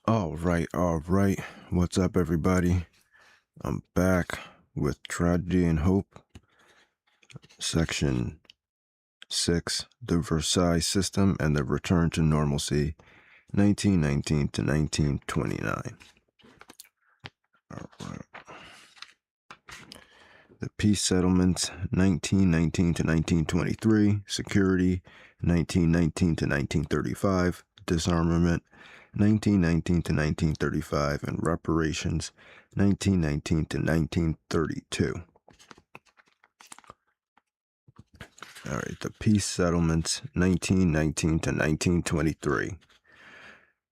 All right. What's up, everybody? I'm back with Tragedy and Hope, Section 6, The Versailles System and the Return to Normalcy, 1919 to 1929. All right. The Peace Settlements, 1919 to 1923, Security, 1919 to 1935, Disarmament, 1919 to 1935, and Reparations, 1919 to 1932. All right, the Peace Settlements, 1919 to 1923.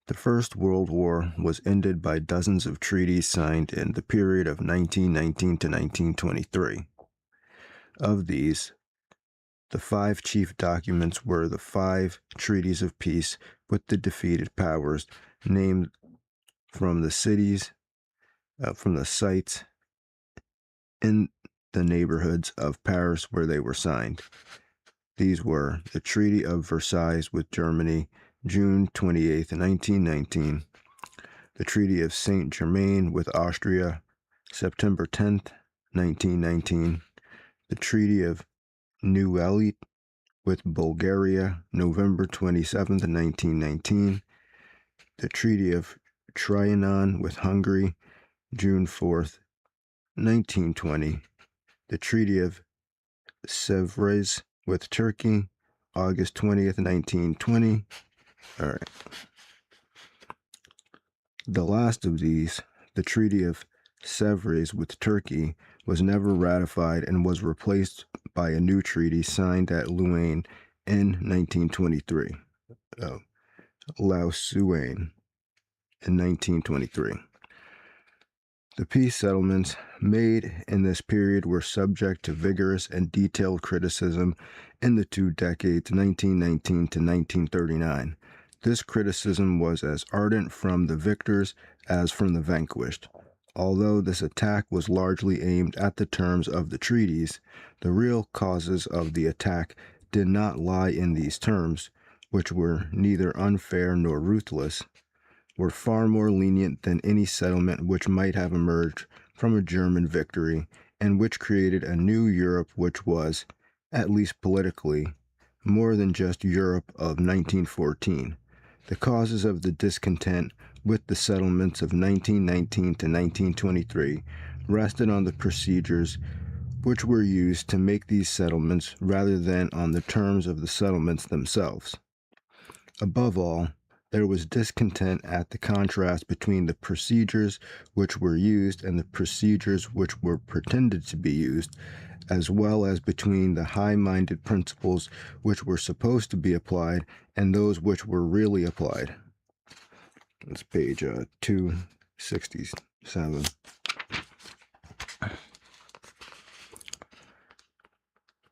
The First World War was ended by dozens of treaties signed in the period of 1919 to 1923. Of these, the 5 chief documents were the 5 treaties of peace with the defeated powers, named from the cities, from the sites in the neighborhoods of Paris where they were signed. These were the Treaty of Versailles with Germany, June 28, 1919, the Treaty of Saint-Germain with Austria, September 10, 1919, the Treaty of Neuilly with Bulgaria, November 27, 1919, the Treaty of Trianon with Hungary, June 4, 1920, the Treaty of Sèvres with Turkey, August 20th, 1920. All right. The last of these, the Treaty of Sèvres with Turkey, was never ratified and was replaced by a new treaty signed at Louvain in 1923. Lausanne in 1923. The peace settlements made in this period were subject to vigorous and detailed criticism in the 2 decades, 1919 to 1939. This criticism was as ardent from the victors as from the vanquished. Although this attack was largely aimed at the terms of the treaties, the real causes of the attack did not lie in these terms, which were neither unfair nor ruthless, were far more lenient than any settlement which might have emerged from a German victory, and which created a new Europe which was, at least politically, more than just Europe of 1914. The causes of the discontent with the settlements of 1919 to 1923 rested on the procedures which were used to make these settlements rather than on the terms of the settlements themselves. Above all, there was discontent at the contrast between the procedures which were used and the procedures which were pretended to be used, as well as between the high-minded principles which were supposed to be applied and those which were really applied. That's page 267.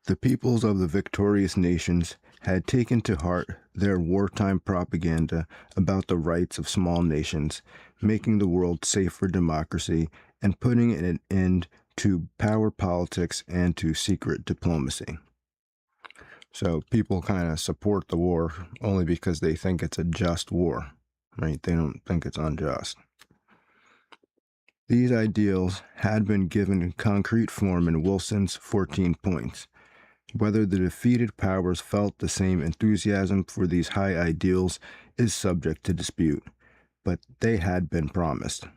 The peoples of the victorious nations had taken to heart their wartime propaganda about the rights of small nations, making the world safe for democracy, and putting an end to power politics and to secret diplomacy. So people kind of support the war only because they think it's a just war, right? They don't think it's unjust. These ideals had been given concrete form in Wilson's 14 points. Whether the defeated powers felt the same enthusiasm for these high ideals is subject to dispute, but they had been promised.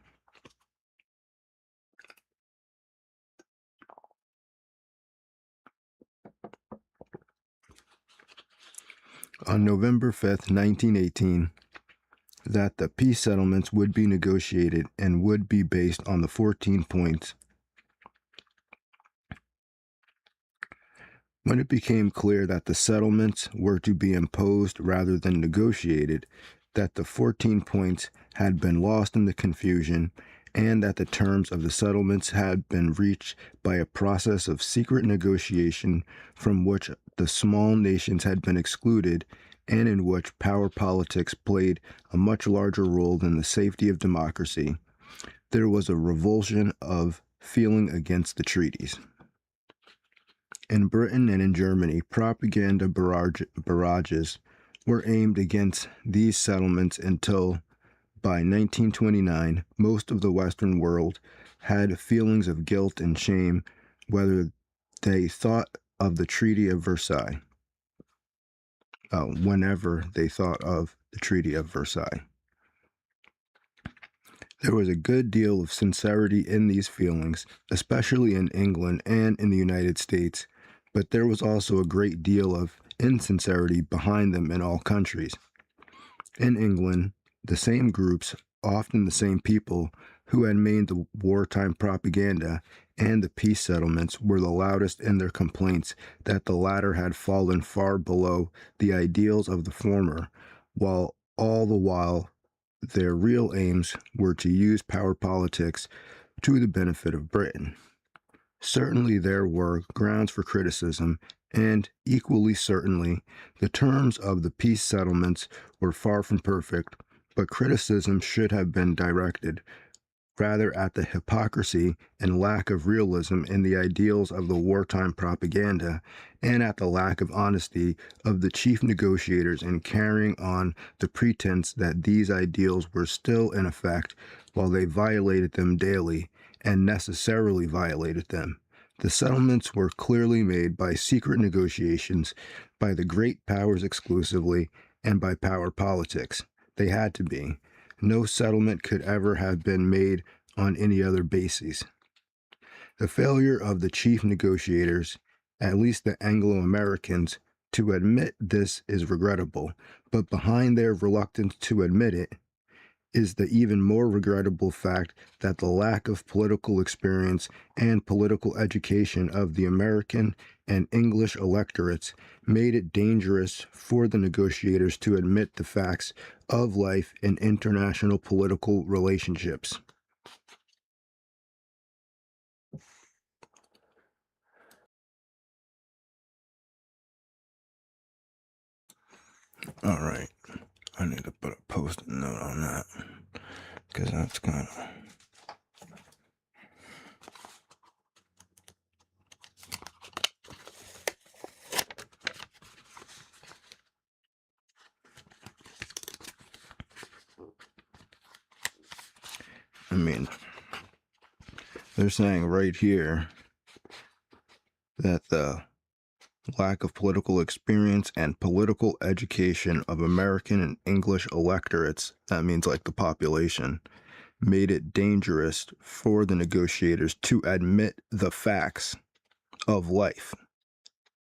On November 5th, 1918, that the peace settlements would be negotiated and would be based on the 14 points. When it became clear that the settlements were to be imposed rather than negotiated, that the 14 points had been lost in the confusion, and that the terms of the settlements had been reached by a process of secret negotiation from which the small nations had been excluded, and in which power politics played a much larger role than the safety of democracy, there was a revulsion of feeling against the treaties. In Britain and in Germany, propaganda barrages were aimed against these settlements until By 1929, most of the Western world had feelings of guilt and shame whether they thought of the Treaty of Versailles. Whenever they thought of the Treaty of Versailles. There was a good deal of sincerity in these feelings, especially in England and in the United States, but there was also a great deal of insincerity behind them in all countries. In England, the same groups, often the same people, who had made the wartime propaganda and the peace settlements were the loudest in their complaints that the latter had fallen far below the ideals of the former, while all the while their real aims were to use power politics to the benefit of Britain. Certainly there were grounds for criticism, and equally certainly the terms of the peace settlements were far from perfect, but criticism should have been directed rather at the hypocrisy and lack of realism in the ideals of the wartime propaganda, and at the lack of honesty of the chief negotiators in carrying on the pretense that these ideals were still in effect while they violated them daily and necessarily violated them. The settlements were clearly made by secret negotiations, by the great powers exclusively, and by power politics. They had to be. No settlement could ever have been made on any other basis. The failure of the chief negotiators, at least the Anglo-Americans, to admit this is regrettable, but behind their reluctance to admit it is the even more regrettable fact that the lack of political experience and political education of the American and English electorates made it dangerous for the negotiators to admit the facts of life in international political relationships. All right, I need to put a post-it note on that because that's kind of. I mean, they're saying right here that the lack of political experience and political education of American and English electorates, that means like the population, made it dangerous for the negotiators to admit the facts of life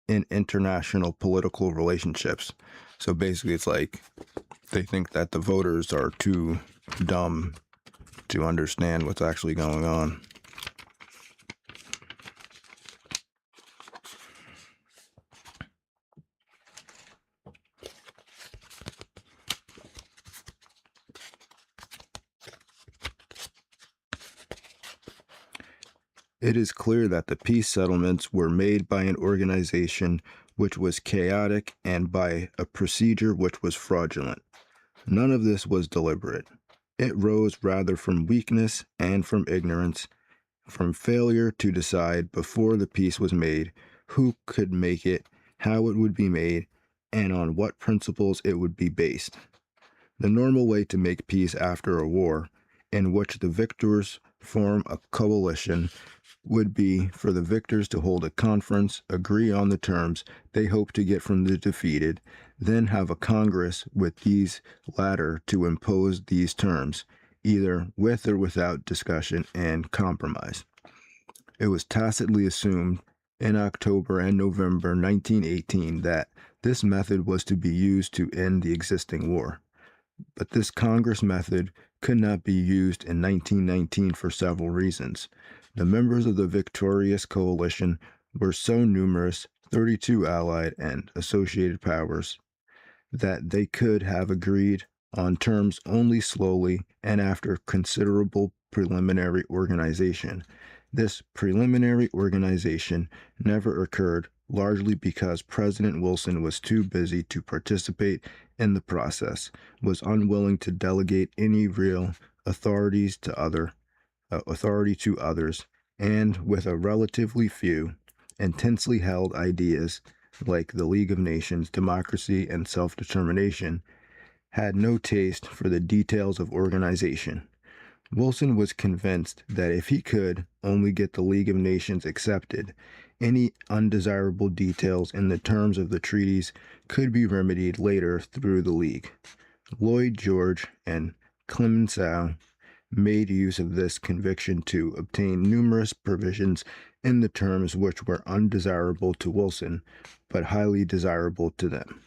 in international political relationships. So basically, it's like they think that the voters are too dumb to understand what's actually going on. It is clear that the peace settlements were made by an organization which was chaotic and by a procedure which was fraudulent. None of this was deliberate. It rose rather from weakness and from ignorance, from failure to decide before the peace was made who could make it, how it would be made, and on what principles it would be based. The normal way to make peace after a war, in which the victors form a coalition, would be for the victors to hold a conference, agree on the terms they hope to get from the defeated, then have a congress with these latter to impose these terms, either with or without discussion and compromise. It was tacitly assumed in October and November 1918 that this method was to be used to end the existing war. But this Congress method could not be used in 1919 for several reasons. The members of the victorious coalition were so numerous, 32 allied and associated powers, that they could have agreed on terms only slowly and after considerable preliminary organization. This preliminary organization never occurred, largely because President Wilson was too busy to participate in the process, was unwilling to delegate any real authority to others, and with a relatively few intensely held ideas like the League of Nations, democracy, and self-determination, had no taste for the details of organization. Wilson was convinced that if he could only get the League of Nations accepted, any undesirable details in the terms of the treaties could be remedied later through the League. Lloyd George and Clemenceau made use of this conviction to obtain numerous provisions in the terms which were undesirable to Wilson, but highly desirable to them.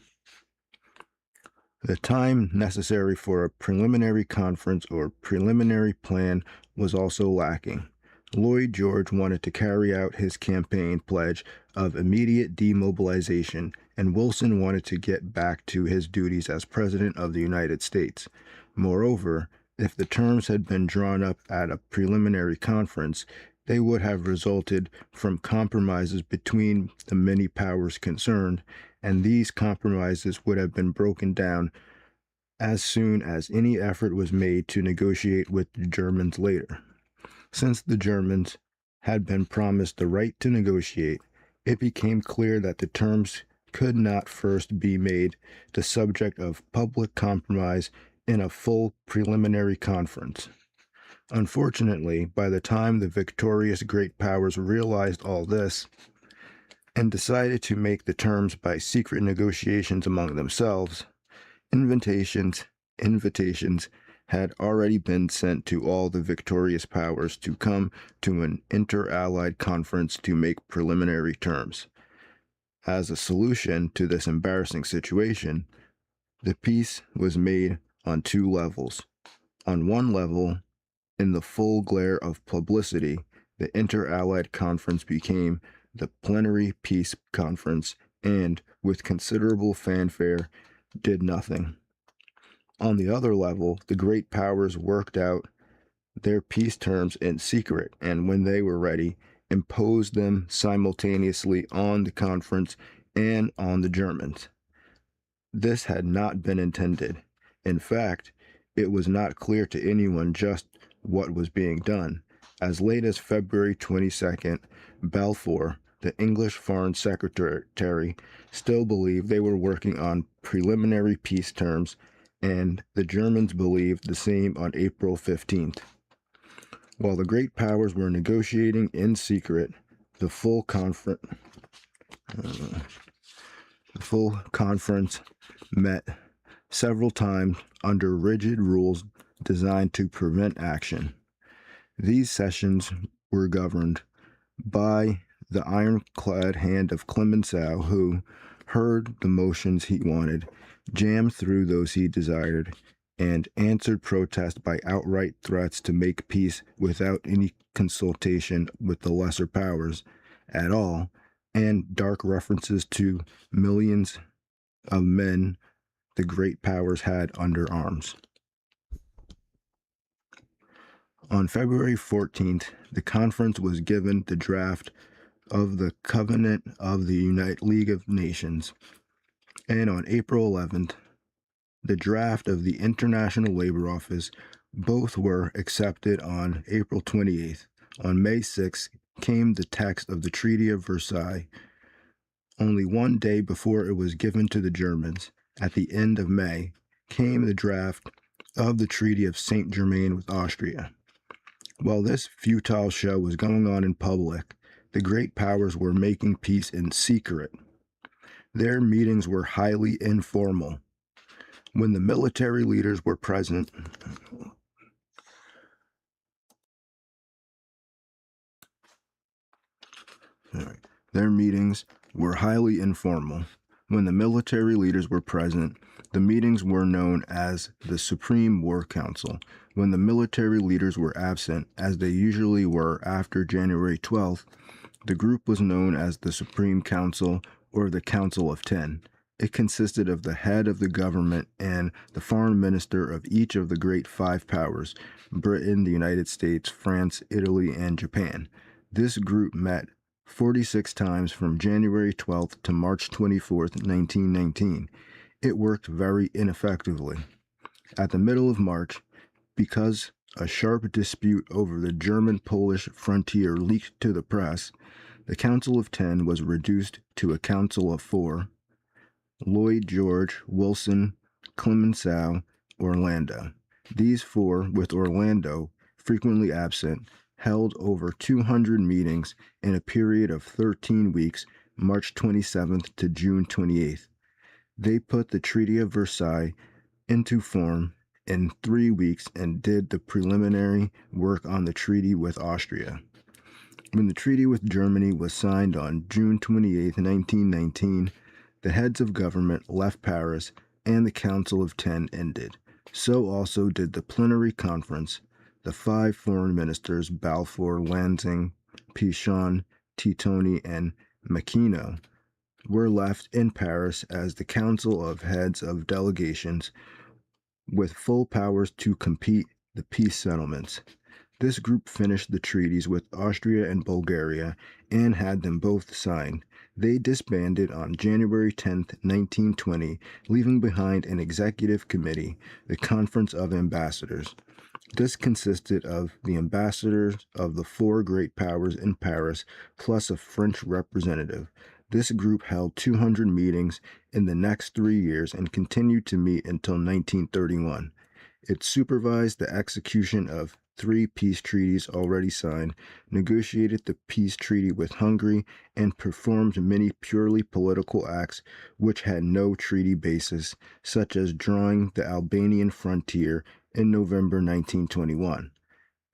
The time necessary for a preliminary conference or preliminary plan was also lacking. Lloyd George wanted to carry out his campaign pledge of immediate demobilization, and Wilson wanted to get back to his duties as President of the United States. Moreover, if the terms had been drawn up at a preliminary conference, they would have resulted from compromises between the many powers concerned, and these compromises would have been broken down as soon as any effort was made to negotiate with the Germans later. Since the Germans had been promised the right to negotiate, it became clear that the terms could not first be made the subject of public compromise in a full preliminary conference. Unfortunately, by the time the victorious great powers realized all this and decided to make the terms by secret negotiations among themselves, invitations had already been sent to all the victorious powers to come to an inter-allied conference to make preliminary terms. As a solution to this embarrassing situation, the peace was made on two levels. On one level, in the full glare of publicity, the inter-allied conference became the Plenary Peace Conference and, with considerable fanfare, did nothing. On the other level, the great powers worked out their peace terms in secret, and when they were ready, imposed them simultaneously on the conference and on the Germans. This had not been intended. In fact, it was not clear to anyone just what was being done. As late as February 22nd, Balfour, the English Foreign Secretary, still believed they were working on preliminary peace terms, and the Germans believed the same on April 15th. While the great powers were negotiating in secret, the full conference met several times under rigid rules designed to prevent action. These sessions were governed by the ironclad hand of Clemenceau, who heard the motions he wanted, jammed through those he desired, and answered protest by outright threats to make peace without any consultation with the lesser powers at all, and dark references to millions of men the great powers had under arms. On February 14th, the conference was given the draft of the Covenant of the United League of Nations, and on April 11th, the draft of the International Labor Office. Both were accepted on April 28th. On May 6th came the text of the Treaty of Versailles. Only one day before it was given to the Germans, at the end of May, came the draft of the Treaty of Saint-Germain with Austria. While this futile show was going on in public, the great powers were making peace in secret. Their meetings were highly informal. When the military leaders were present, their meetings were highly informal. When the military leaders were present, the meetings were known as the Supreme War Council. When the military leaders were absent, as they usually were after January 12th, the group was known as the Supreme Council or the Council of Ten. It consisted of the head of the government and the foreign minister of each of the great five powers, Britain, the United States, France, Italy, and Japan. This group met 46 times from January 12th to March 24th, 1919. It worked very ineffectively. At the middle of March, because a sharp dispute over the German-Polish frontier leaked to the press, the Council of Ten was reduced to a Council of Four. Lloyd George, Wilson, Clemenceau, Orlando. These four, with Orlando frequently absent, held over 200 meetings in a period of 13 weeks, March 27th to June 28th. They put the Treaty of Versailles into form in 3 weeks and did the preliminary work on the treaty with Austria. When the treaty with Germany was signed on June 28, 1919, the heads of government left Paris and the Council of Ten ended. So also did the plenary conference. The 5 foreign ministers, Balfour, Lansing, Pichon, Titoni, and Mackinac, were left in Paris as the council of heads of delegations with full powers to complete the peace settlements. This group finished the treaties with Austria and Bulgaria and had them both signed. They disbanded on January 10, 1920, leaving behind an executive committee, the Conference of Ambassadors. This consisted of the ambassadors of the 4 great powers in Paris, plus a French representative. This group held 200 meetings in the next 3 years and continued to meet until 1931. It supervised the execution of 3 peace treaties already signed, negotiated the peace treaty with Hungary, and performed many purely political acts which had no treaty basis, such as drawing the Albanian frontier in November 1921.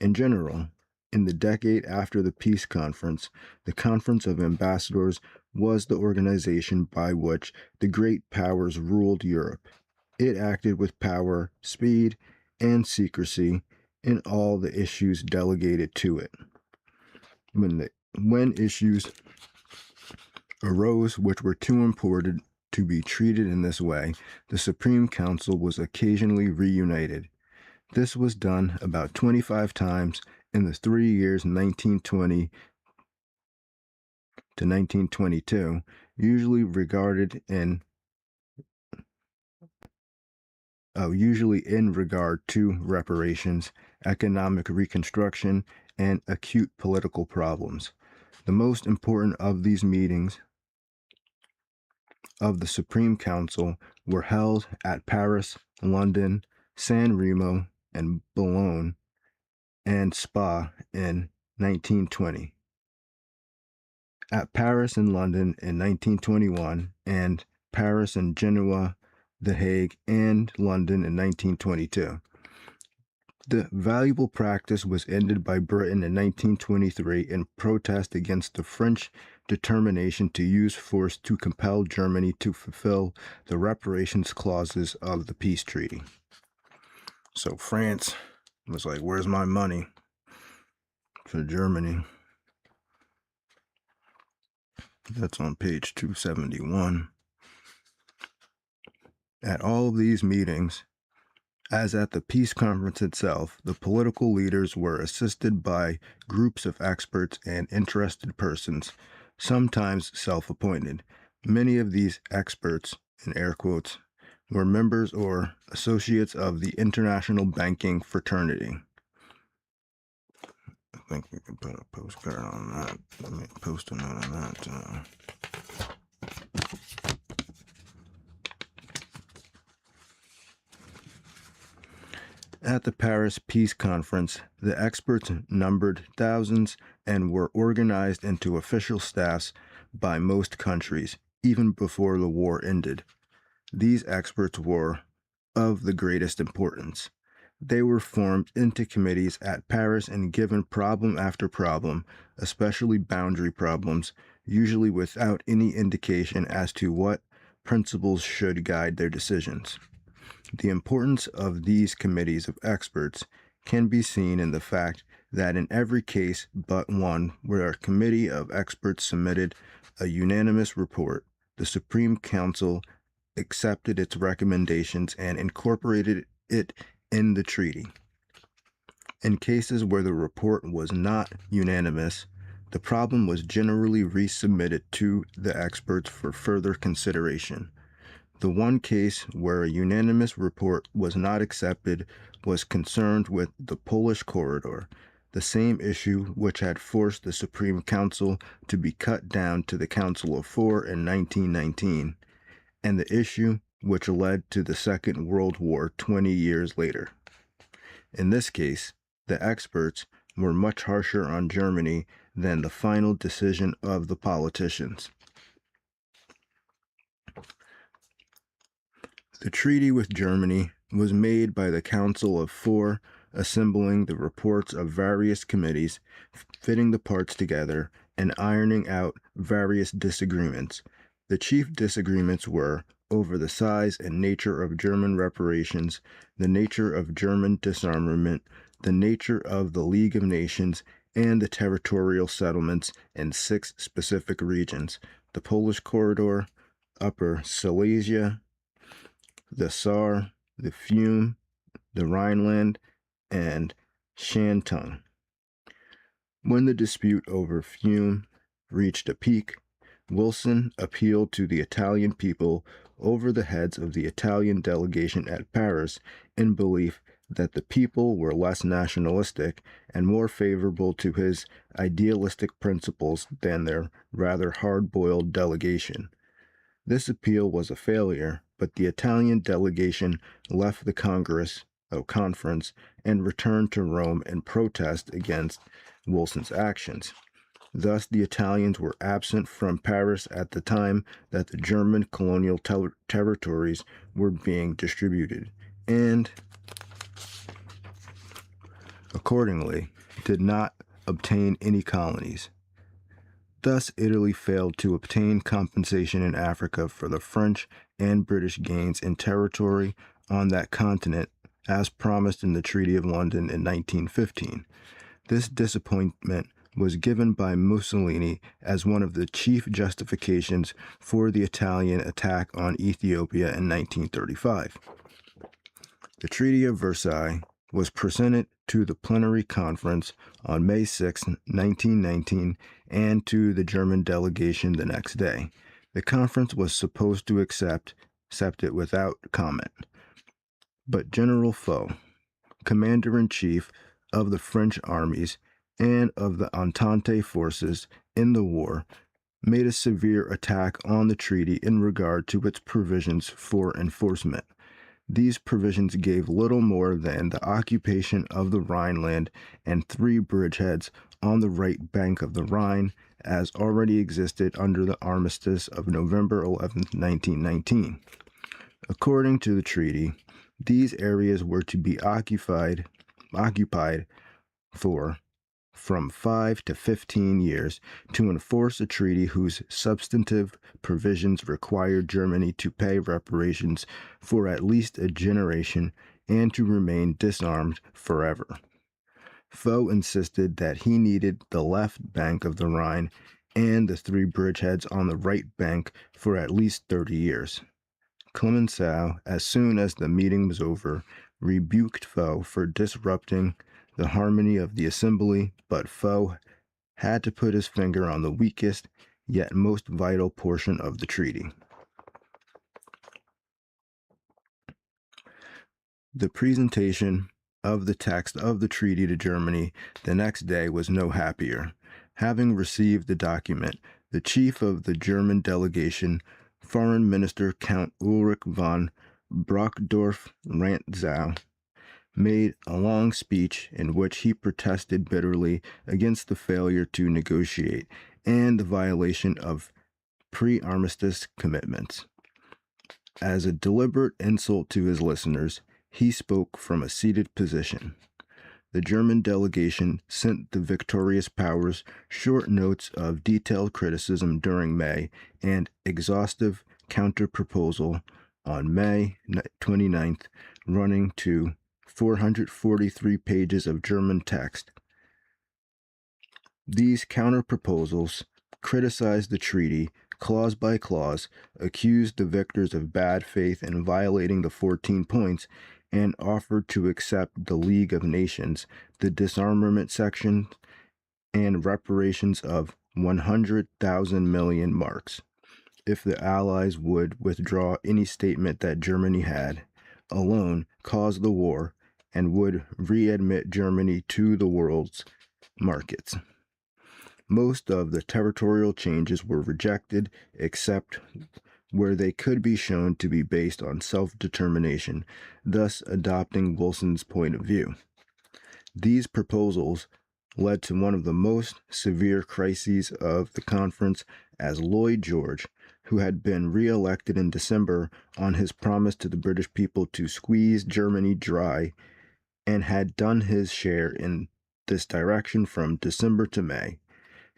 In general, in the decade after the peace conference, the Conference of Ambassadors was the organization by which the great powers ruled Europe. It acted with power, speed, and secrecy in all the issues delegated to it. When issues arose which were too important to be treated in this way, the Supreme Council was occasionally reunited. This was done about 25 times in the 3 years 1920 to 1922, usually in regard to reparations, economic reconstruction, and acute political problems. The most important of these meetings of the Supreme Council were held at Paris, London, San Remo, and Boulogne, and Spa in 1920. At Paris and London in 1921, and Paris and Genoa, The Hague, and London in 1922. The valuable practice was ended by Britain in 1923 in protest against the French determination to use force to compel Germany to fulfill the reparations clauses of the peace treaty. So France was like, where's my money for Germany? That's on page 271. At all of these meetings, as at the peace conference itself, the political leaders were assisted by groups of experts and interested persons, sometimes self-appointed. Many of these experts, in air quotes, were members or associates of the international banking fraternity. I think we can put a postcard on that. Let me post a note on that. At the Paris Peace Conference, the experts numbered thousands and were organized into official staffs by most countries, even before the war ended. These experts were of the greatest importance. They were formed into committees at Paris and given problem after problem, especially boundary problems, usually without any indication as to what principles should guide their decisions. The importance of these committees of experts can be seen in the fact that in every case but one where a committee of experts submitted a unanimous report, the Supreme Council accepted its recommendations and incorporated it in the treaty. In cases where the report was not unanimous, the problem was generally resubmitted to the experts for further consideration. The one case where a unanimous report was not accepted was concerned with the Polish corridor, the same issue which had forced the Supreme Council to be cut down to the Council of Four in 1919, and the issue which led to the Second World War 20 years later. In this case, the experts were much harsher on Germany than the final decision of the politicians. The treaty with Germany was made by the Council of Four, assembling the reports of various committees, fitting the parts together, and ironing out various disagreements. The chief disagreements were over the size and nature of German reparations, the nature of German disarmament, the nature of the League of Nations, and the territorial settlements in 6 specific regions: the Polish Corridor, Upper Silesia, the Saar, the Fiume, the Rhineland, and Shantung. When the dispute over Fiume reached a peak, Wilson appealed to the Italian people over the heads of the Italian delegation at Paris in belief that the people were less nationalistic and more favorable to his idealistic principles than their rather hard-boiled delegation. This appeal was a failure, but the Italian delegation left the conference and returned to Rome in protest against Wilson's actions. Thus, the Italians were absent from Paris at the time that the German colonial territories were being distributed, and accordingly did not obtain any colonies. Thus, Italy failed to obtain compensation in Africa for the French and British gains in territory on that continent, as promised in the Treaty of London in 1915. This disappointment was given by Mussolini as one of the chief justifications for the Italian attack on Ethiopia in 1935. The Treaty of Versailles was presented to the plenary conference on May 6, 1919, and to the German delegation the next day. The conference was supposed to accept it without comment. But General Foch, commander-in-chief of the French armies and of the Entente forces in the war, made a severe attack on the treaty in regard to its provisions for enforcement. These provisions gave little more than the occupation of the Rhineland and 3 bridgeheads on the right bank of the Rhine, as already existed under the armistice of November 11, 1919. According to the treaty, these areas were to be occupied for from 5 to 15 years to enforce a treaty whose substantive provisions required Germany to pay reparations for at least a generation and to remain disarmed forever. Foch insisted that he needed the left bank of the Rhine and the 3 bridgeheads on the right bank for at least 30 years. Clemenceau, as soon as the meeting was over, rebuked Foch for disrupting the harmony of the assembly, but Foch had to put his finger on the weakest, yet most vital portion of the treaty. The presentation of the text of the treaty to Germany the next day was no happier. Having received the document, the chief of the German delegation, Foreign Minister Count Ulrich von Brockdorff-Rantzau, made a long speech in which he protested bitterly against the failure to negotiate and the violation of pre-armistice commitments. As a deliberate insult to his listeners, he spoke from a seated position. The German delegation sent the victorious powers short notes of detailed criticism during May and exhaustive counter-proposal on May 29th, running to 443 pages of German text. These counter-proposals criticized the treaty clause by clause, accused the victors of bad faith in violating the 14 points, and offered to accept the League of Nations, the disarmament section, and reparations of 100,000 million marks, if the Allies would withdraw any statement that Germany had, alone, caused the war, and would readmit Germany to the world's markets. Most of the territorial changes were rejected, except where they could be shown to be based on self-determination, thus adopting Wilson's point of view. These proposals led to one of the most severe crises of the conference, as Lloyd George, who had been re-elected in December on his promise to the British people to squeeze Germany dry, and had done his share in this direction from December to May,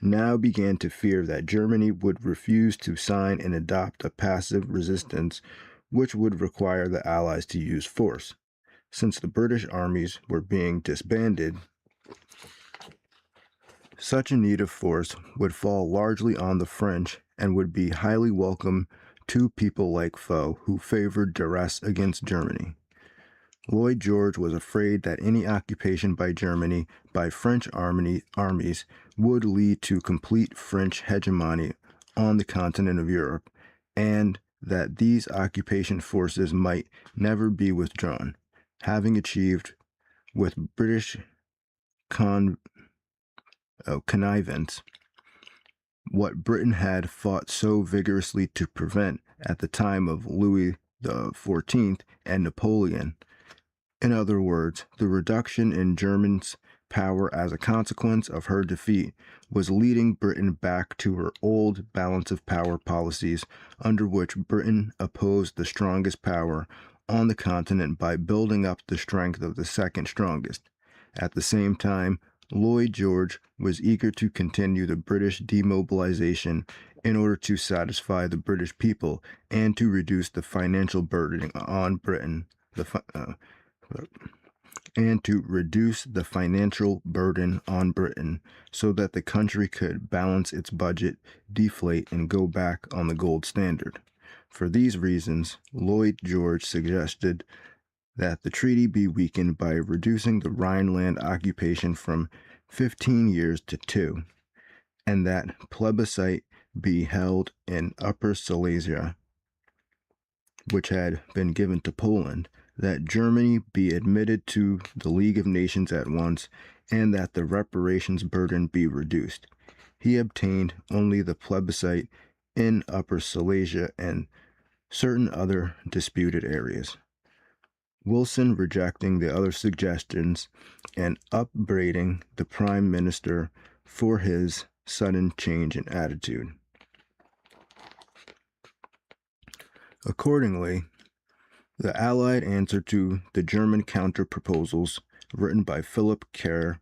now began to fear that Germany would refuse to sign and adopt a passive resistance, which would require the Allies to use force. Since the British armies were being disbanded, such a need of force would fall largely on the French and would be highly welcome to people like Foch, who favored duress against Germany. Lloyd George was afraid that any occupation by Germany by French armies would lead to complete French hegemony on the continent of Europe, and that these occupation forces might never be withdrawn, having achieved with British connivance what Britain had fought so vigorously to prevent at the time of Louis XIV and Napoleon. In other words, the reduction in Germany's power as a consequence of her defeat was leading Britain back to her old balance of power policies, under which Britain opposed the strongest power on the continent by building up the strength of the second strongest. At the same time, Lloyd George was eager to continue the British demobilization in order to satisfy the British people and to reduce the financial burden on Britain. So that the country could balance its budget, deflate, and go back on the gold standard. For these reasons, Lloyd George suggested that the treaty be weakened by reducing the Rhineland occupation from 15 years to 2, and that plebiscite be held in Upper Silesia, which had been given to Poland, that Germany be admitted to the League of Nations at once, and that the reparations burden be reduced. He obtained only the plebiscite in Upper Silesia and certain other disputed areas, Wilson rejecting the other suggestions and upbraiding the Prime Minister for his sudden change in attitude. Accordingly, the Allied answer to the German counter-proposals, written by Philip Kerr,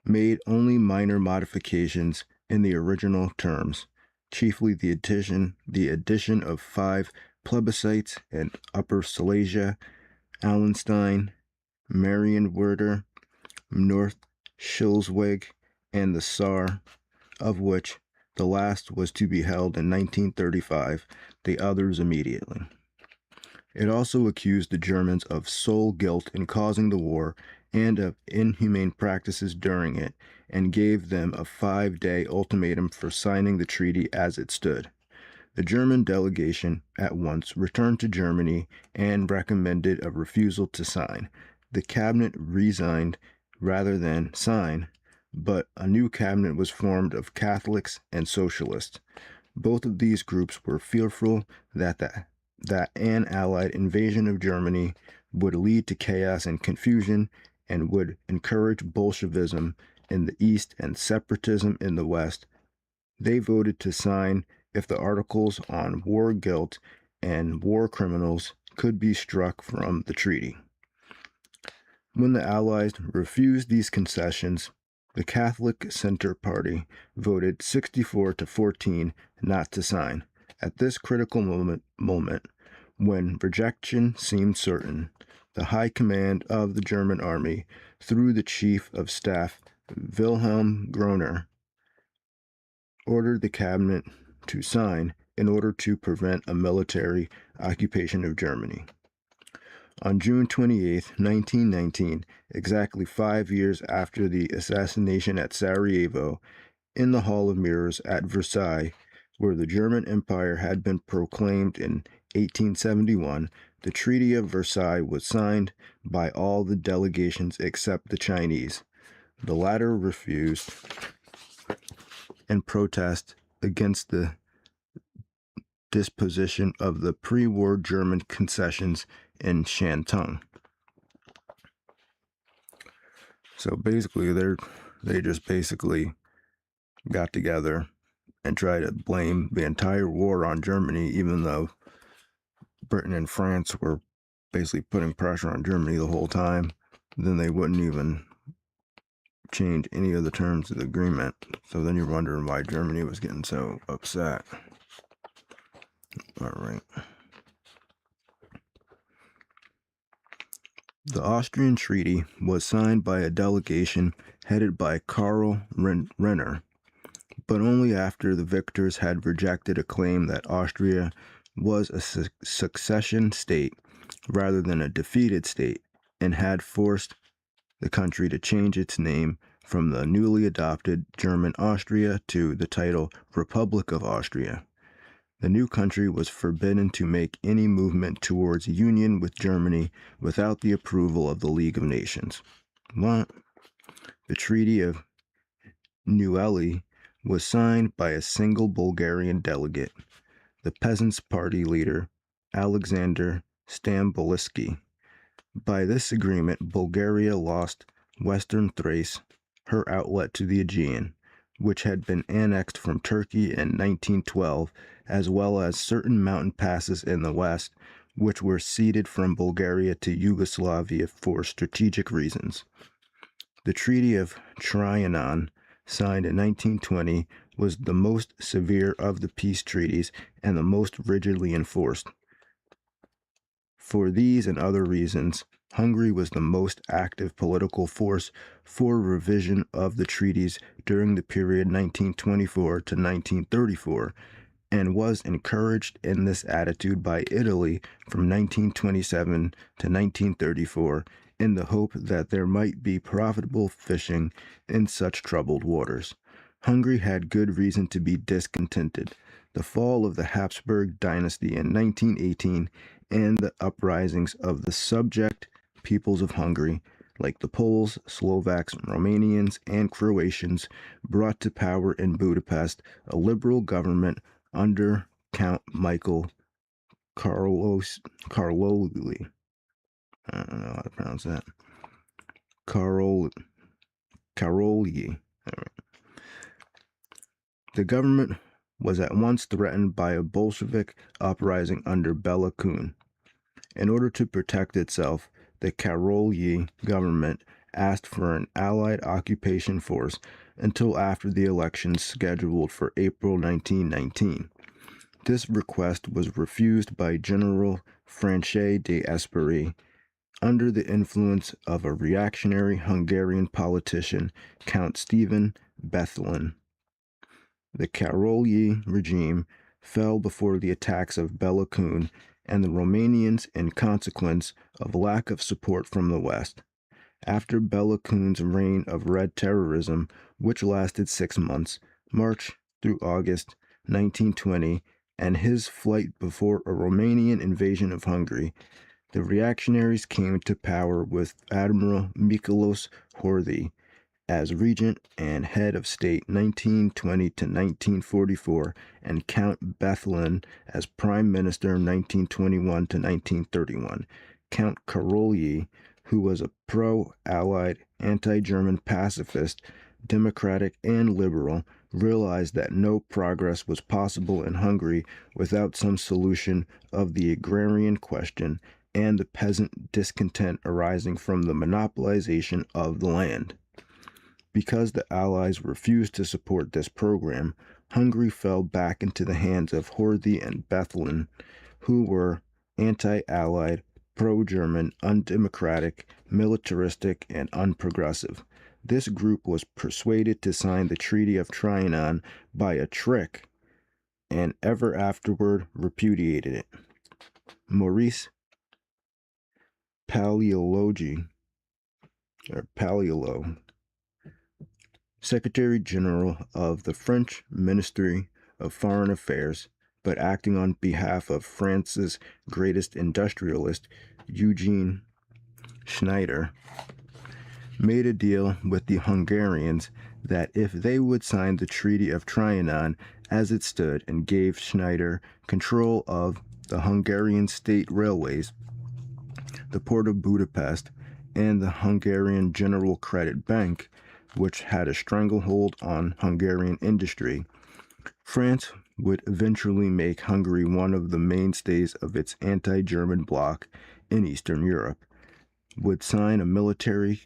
made only minor modifications in the original terms, chiefly the addition of 5 plebiscites in Upper Silesia, Allenstein, Marienwerder, North Schleswig, and the Saar, of which the last was to be held in 1935, the others immediately. It also accused the Germans of sole guilt in causing the war and of inhumane practices during it, and gave them a 5-day ultimatum for signing the treaty as it stood. The German delegation at once returned to Germany and recommended a refusal to sign. The cabinet resigned rather than sign, but a new cabinet was formed of Catholics and Socialists. Both of these groups were fearful that an Allied invasion of Germany would lead to chaos and confusion and would encourage Bolshevism in the East and separatism in the West. They voted to sign if the articles on war guilt and war criminals could be struck from the treaty. When the Allies refused these concessions, the Catholic Center Party voted 64-14 not to sign. At this critical moment, when rejection seemed certain, the High Command of the German Army, through the Chief of Staff Wilhelm Groener, ordered the cabinet to sign in order to prevent a military occupation of Germany. On June 28, 1919, exactly 5 years after the assassination at Sarajevo, in the Hall of Mirrors at Versailles, where the German Empire had been proclaimed in 1871, the Treaty of Versailles was signed by all the delegations except the Chinese. The latter refused in protest against the disposition of the pre-war German concessions in Shantung. So basically, they just basically got together and tried to blame the entire war on Germany, even though Britain and France were basically putting pressure on Germany the whole time. Then they wouldn't even change any of the terms of the agreement. So then you're wondering why Germany was getting so upset. All right. The Austrian treaty was signed by a delegation headed by Karl Renner, but only after the victors had rejected a claim that Austria was a succession state rather than a defeated state, and had forced the country to change its name from the newly adopted German Austria to the title Republic of Austria. The new country was forbidden to make any movement towards union with Germany without the approval of the League of Nations. What? The Treaty of Neuilly was signed by a single Bulgarian delegate, the Peasants' Party leader, Alexander Stambolisky. By this agreement, Bulgaria lost Western Thrace, her outlet to the Aegean, which had been annexed from Turkey in 1912, as well as certain mountain passes in the west, which were ceded from Bulgaria to Yugoslavia for strategic reasons. The Treaty of Trianon, signed in 1920, was the most severe of the peace treaties and the most rigidly enforced. For these and other reasons, Hungary was the most active political force for revision of the treaties during the period 1924 to 1934, and was encouraged in this attitude by Italy from 1927 to 1934 in the hope that there might be profitable fishing in such troubled waters. Hungary had good reason to be discontented. The fall of the Habsburg dynasty in 1918 and the uprisings of the subject peoples of Hungary, like the Poles, Slovaks, Romanians, and Croatians, brought to power in Budapest a liberal government under Count Michael Karolyi. I don't know how to pronounce that. Karolyi. The government was at once threatened by a Bolshevik uprising under Bela Kun. In order to protect itself, the Karolyi government asked for an Allied occupation force until after the elections scheduled for April 1919. This request was refused by General Franchet d'Espery, under the influence of a reactionary Hungarian politician, Count Stephen Bethlen. The Karolyi regime fell before the attacks of Bela Kun and the Romanians in consequence of lack of support from the West. After Bela Kun's reign of red terrorism, which lasted 6 months, March through August 1920, and his flight before a Romanian invasion of Hungary, the reactionaries came to power with Admiral Miklós Horthy as regent and head of state 1920 to 1944, and Count Bethlen as prime minister 1921 to 1931. Count Karolyi, who was a pro-Allied, anti-German pacifist, democratic, and liberal, realized that no progress was possible in Hungary without some solution of the agrarian question and the peasant discontent arising from the monopolization of the land. Because the Allies refused to support this program, Hungary fell back into the hands of Horthy and Bethlen, who were anti-Allied, pro-German, undemocratic, militaristic, and unprogressive. This group was persuaded to sign the Treaty of Trianon by a trick, and ever afterward repudiated it. Maurice Palaiologui, Secretary General of the French Ministry of Foreign Affairs, but acting on behalf of France's greatest industrialist, Eugene Schneider, made a deal with the Hungarians that if they would sign the Treaty of Trianon as it stood and gave Schneider control of the Hungarian state railways, the port of Budapest, and the Hungarian General Credit Bank, which had a stranglehold on Hungarian industry. France would eventually make Hungary one of the mainstays of its anti-German bloc in Eastern Europe, would sign a military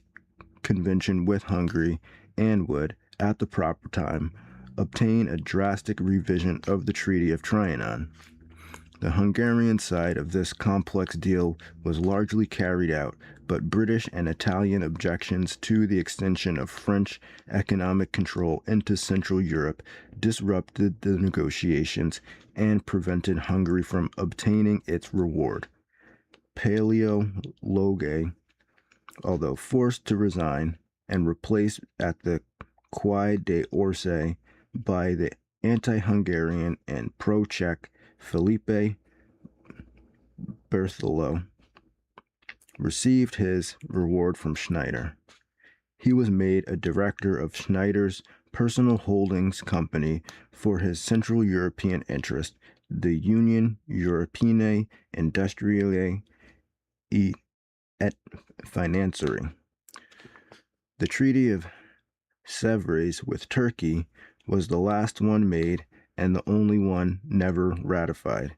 convention with Hungary, and would, at the proper time, obtain a drastic revision of the Treaty of Trianon. The Hungarian side of this complex deal was largely carried out, but British and Italian objections to the extension of French economic control into Central Europe disrupted the negotiations and prevented Hungary from obtaining its reward. Paleologe, although forced to resign and replaced at the Quai d'Orsay by the anti-Hungarian and pro-Czech Felipe Berthelot, received his reward from Schneider. He was made a director of Schneider's personal holdings company for his Central European interest, the Union Européenne Industrielle et Financière. The Treaty of Sèvres with Turkey was the last one made and the only one never ratified.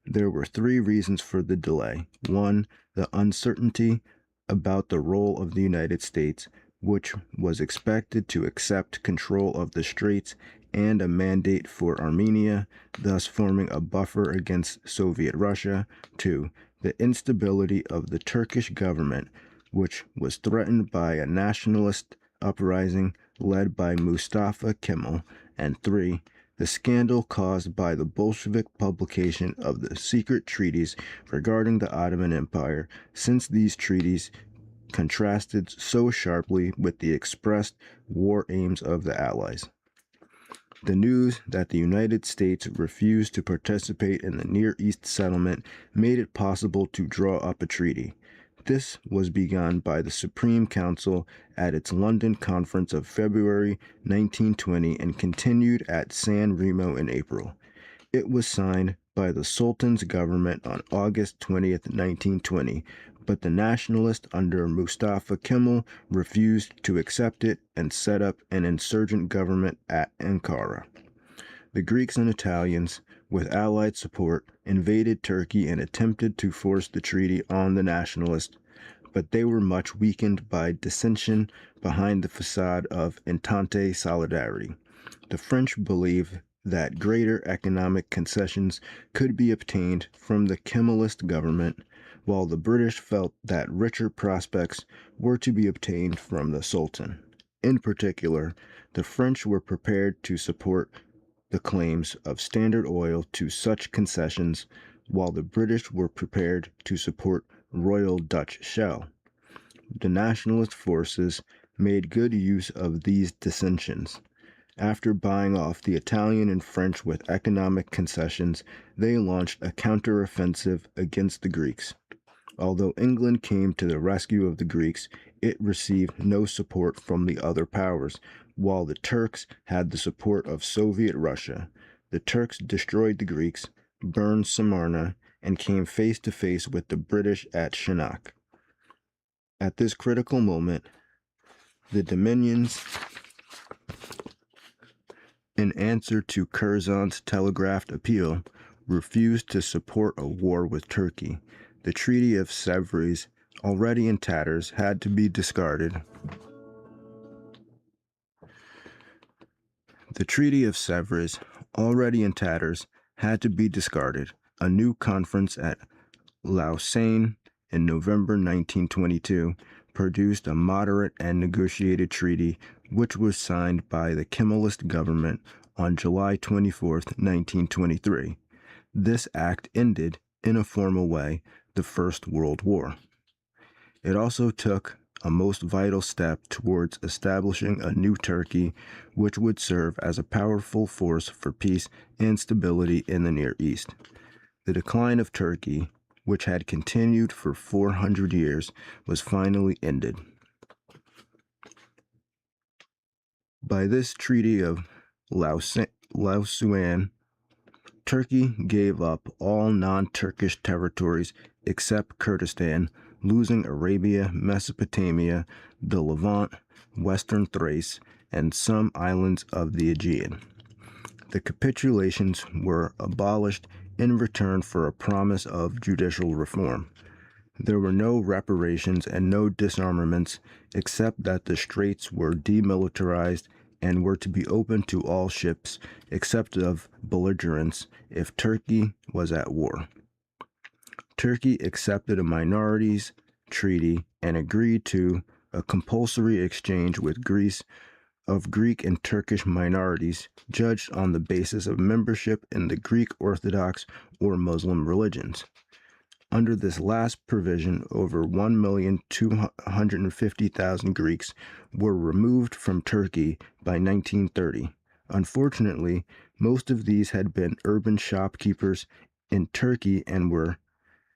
There were three reasons for the delay. One, the uncertainty about the role of the United States, which was expected to accept control of the Straits and a mandate for Armenia, thus forming a buffer against Soviet Russia. Two, the instability of the Turkish government, which was threatened by a nationalist uprising led by Mustafa Kemal. And three, the scandal caused by the Bolshevik publication of the secret treaties regarding the Ottoman Empire, since these treaties contrasted so sharply with the expressed war aims of the Allies. The news that the United States refused to participate in the Near East settlement made it possible to draw up a treaty. This was begun by the Supreme Council at its London Conference of February 1920 and continued at San Remo in April. It was signed by the Sultan's government on August 20th, 1920, but the nationalists under Mustafa Kemal refused to accept it and set up an insurgent government at Ankara. The Greeks and Italians, with Allied support, invaded Turkey and attempted to force the treaty on the nationalists, but they were much weakened by dissension behind the facade of Entente solidarity. The French believed that greater economic concessions could be obtained from the Kemalist government, while the British felt that richer prospects were to be obtained from the Sultan. In particular, the French were prepared to support the claims of Standard Oil to such concessions, while the British were prepared to support Royal Dutch Shell. The nationalist forces made good use of these dissensions. After buying off the Italian and French with economic concessions, they launched a counteroffensive against the Greeks. Although England came to the rescue of the Greeks, it received no support from the other powers, while the Turks had the support of Soviet Russia. The Turks destroyed the Greeks, burned Samarna, and came face to face with the British at Sihanouk. At this critical moment, the Dominions, in answer to Curzon's telegraphed appeal, refused to support a war with Turkey. The Treaty of Sèvres, already in tatters, had to be discarded. The Treaty of Sèvres, already in tatters, had to be discarded. A new conference at Lausanne in November 1922 produced a moderate and negotiated treaty, which was signed by the Kemalist government on July 24, 1923. This act ended, in a formal way, the First World War. It also took a most vital step towards establishing a new Turkey, which would serve as a powerful force for peace and stability in the Near East. The decline of Turkey, which had continued for 400 years, was finally ended. By this Treaty of Lausanne, Lausanne, Turkey gave up all non-Turkish territories except Kurdistan, losing Arabia, Mesopotamia, the Levant, Western Thrace, and some islands of the Aegean. The capitulations were abolished in return for a promise of judicial reform. There were no reparations and no disarmaments, except that the straits were demilitarized and were to be open to all ships, except of belligerents, if Turkey was at war. Turkey accepted a minorities treaty and agreed to a compulsory exchange with Greece of Greek and Turkish minorities judged on the basis of membership in the Greek Orthodox or Muslim religions. Under this last provision, over 1,250,000 Greeks were removed from Turkey by 1930. Unfortunately, most of these had been urban shopkeepers in Turkey and were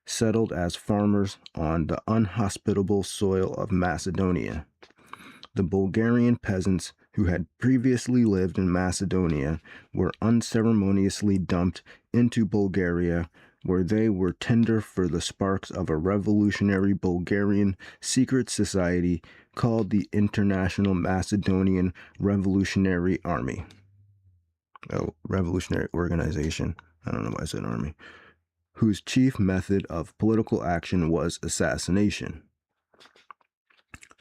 settled as farmers on the unhospitable soil of Macedonia. The Bulgarian peasants who had previously lived in Macedonia were unceremoniously dumped into Bulgaria, where they were tender for the sparks of a revolutionary Bulgarian secret society called the International Macedonian Revolutionary Army. Revolutionary Organization. I don't know why I said army. Whose chief method of political action was assassination.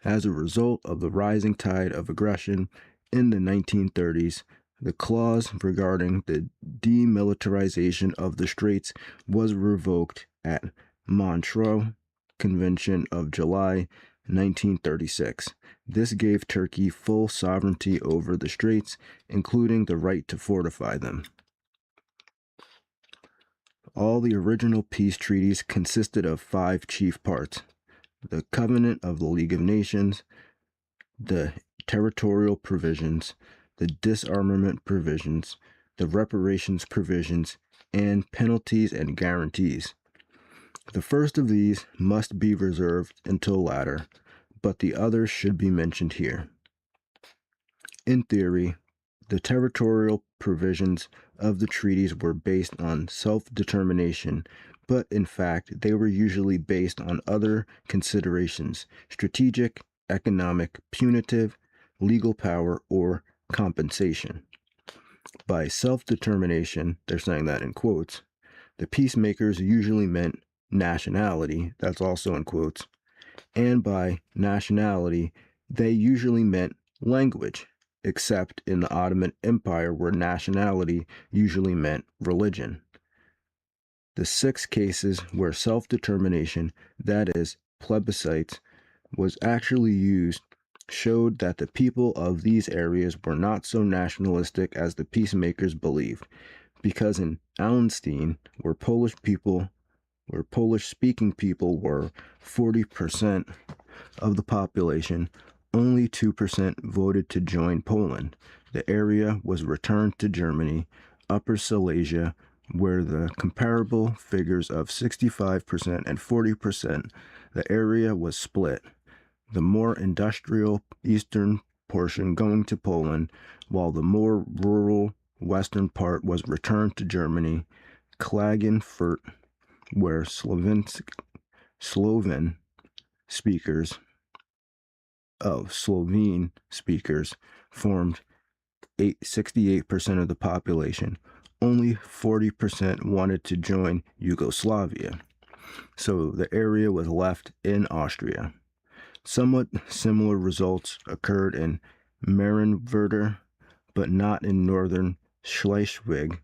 As a result of the rising tide of aggression in the 1930s, the clause regarding the demilitarization of the Straits was revoked at Montreux Convention of July 1936. This gave Turkey full sovereignty over the Straits, including the right to fortify them. All the original peace treaties consisted of 5 chief parts: the Covenant of the League of Nations, the territorial provisions, the disarmament provisions, the reparations provisions, and penalties and guarantees. The first of these must be reserved until later, but the others should be mentioned here. In theory, the territorial provisions of the treaties were based on self-determination, but in fact, they were usually based on other considerations: strategic, economic, punitive, legal power, or compensation. By self-determination, they're saying that in quotes, the peacemakers usually meant nationality, that's also in quotes, and by nationality, they usually meant language, except in the Ottoman Empire, where nationality usually meant religion. The 6 cases where self-determination, that is, plebiscites, was actually used showed that the people of these areas were not so nationalistic as the peacemakers believed, because in Allenstein, where Polish-speaking people were 40% of the population, only 2% voted to join Poland. The area was returned to Germany. Upper Silesia, where the comparable figures of 65% and 40%, the area was split. The more industrial eastern portion going to Poland, while the more rural western part was returned to Germany. Klagenfurt, where Slovene speakers formed 68% of the population. Only 40% wanted to join Yugoslavia, so the area was left in Austria. Somewhat similar results occurred in Marienwerder, but not in northern Schleswig,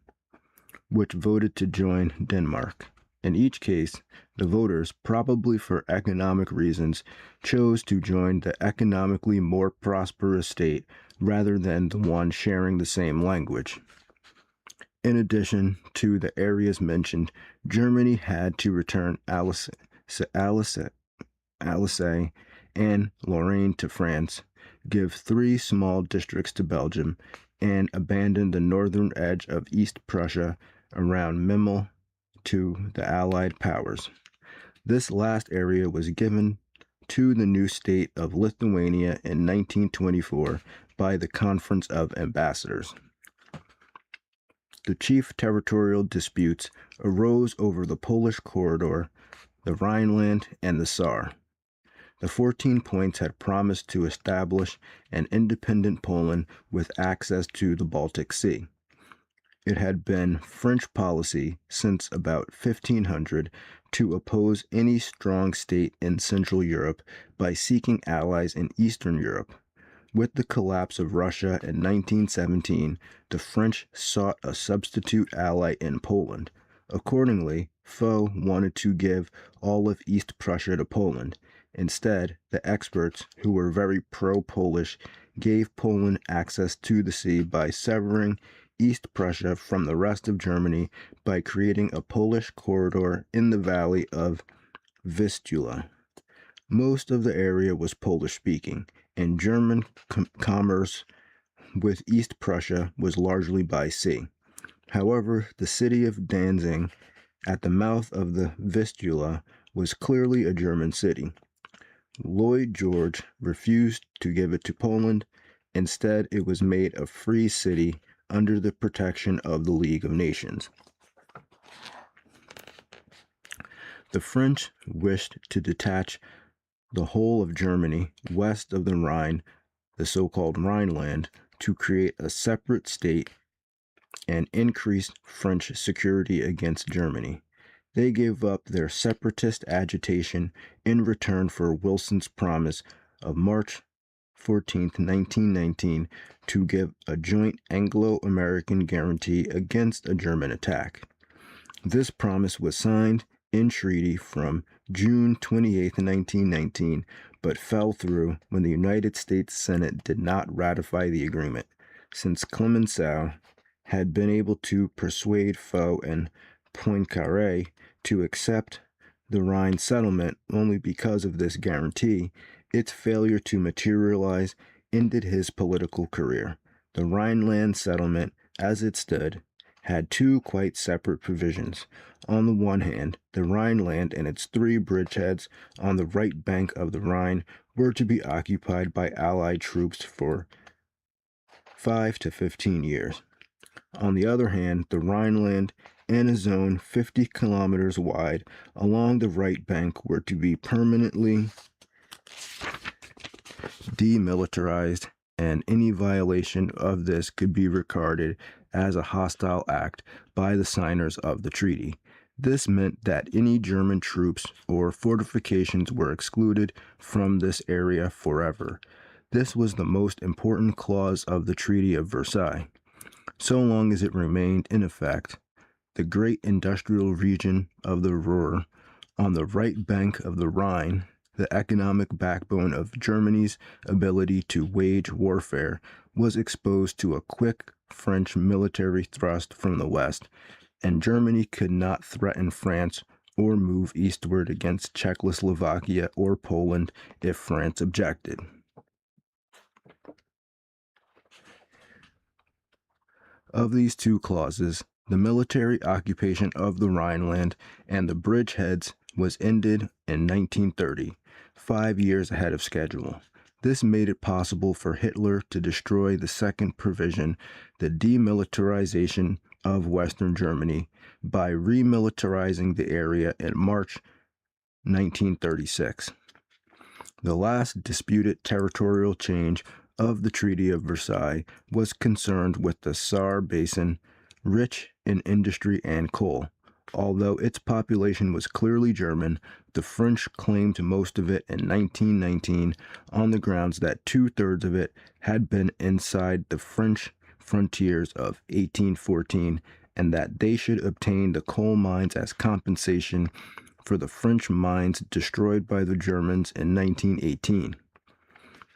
which voted to join Denmark. In each case, the voters, probably for economic reasons, chose to join the economically more prosperous state rather than the one sharing the same language. In addition to the areas mentioned, Germany had to return Alsace and Lorraine to France, give 3 small districts to Belgium, and abandon the northern edge of East Prussia around Memel to the Allied powers. This last area was given to the new state of Lithuania in 1924 by the Conference of Ambassadors. The chief territorial disputes arose over the Polish corridor, the Rhineland, and the Saar. The 14 points had promised to establish an independent Poland with access to the Baltic Sea. It had been French policy since about 1500 to oppose any strong state in Central Europe by seeking allies in Eastern Europe. With the collapse of Russia in 1917, the French sought a substitute ally in Poland. Accordingly, Foch wanted to give all of East Prussia to Poland. Instead, the experts, who were very pro-Polish, gave Poland access to the sea by severing East Prussia from the rest of Germany by creating a Polish corridor in the valley of Vistula. Most of the area was Polish-speaking, and German commerce with East Prussia was largely by sea. However, the city of Danzig, at the mouth of the Vistula, was clearly a German city. Lloyd George refused to give it to Poland. Instead, it was made a free city under the protection of the League of Nations. The French wished to detach the whole of Germany west of the Rhine, the so-called Rhineland, to create a separate state and increase French security against Germany. They gave up their separatist agitation in return for Wilson's promise of March 14, 1919, to give a joint Anglo-American guarantee against a German attack. This promise was signed in treaty from June 28, 1919, but fell through when the United States Senate did not ratify the agreement. Since Clemenceau had been able to persuade Foch and Poincaré to accept the Rhine settlement only because of this guarantee, its failure to materialize ended his political career. The Rhineland settlement, as it stood, had two quite separate provisions. On the one hand, the Rhineland and its three bridgeheads on the right bank of the Rhine were to be occupied by Allied troops for 5 to 15 years. On the other hand, the Rhineland and a zone 50 kilometers wide along the right bank were to be permanently demilitarized, and any violation of this could be regarded as a hostile act by the signers of the treaty. This meant that any German troops or fortifications were excluded from this area forever. This was the most important clause of the Treaty of Versailles. So long as it remained in effect, the great industrial region of the Ruhr, on the right bank of the Rhine, the economic backbone of Germany's ability to wage warfare, was exposed to a quick French military thrust from the west, and Germany could not threaten France or move eastward against Czechoslovakia or Poland if France objected. Of these two clauses, the military occupation of the Rhineland and the bridgeheads was ended in 1930, 5 years ahead of schedule. This made it possible for Hitler to destroy the second provision, the demilitarization of Western Germany, by remilitarizing the area in March 1936. The last disputed territorial change of the Treaty of Versailles was concerned with the Saar Basin, rich in industry and coal. Although its population was clearly German, the French claimed most of it in 1919 on the grounds that 2/3 of it had been inside the French frontiers of 1814, and that they should obtain the coal mines as compensation for the French mines destroyed by the Germans in 1918.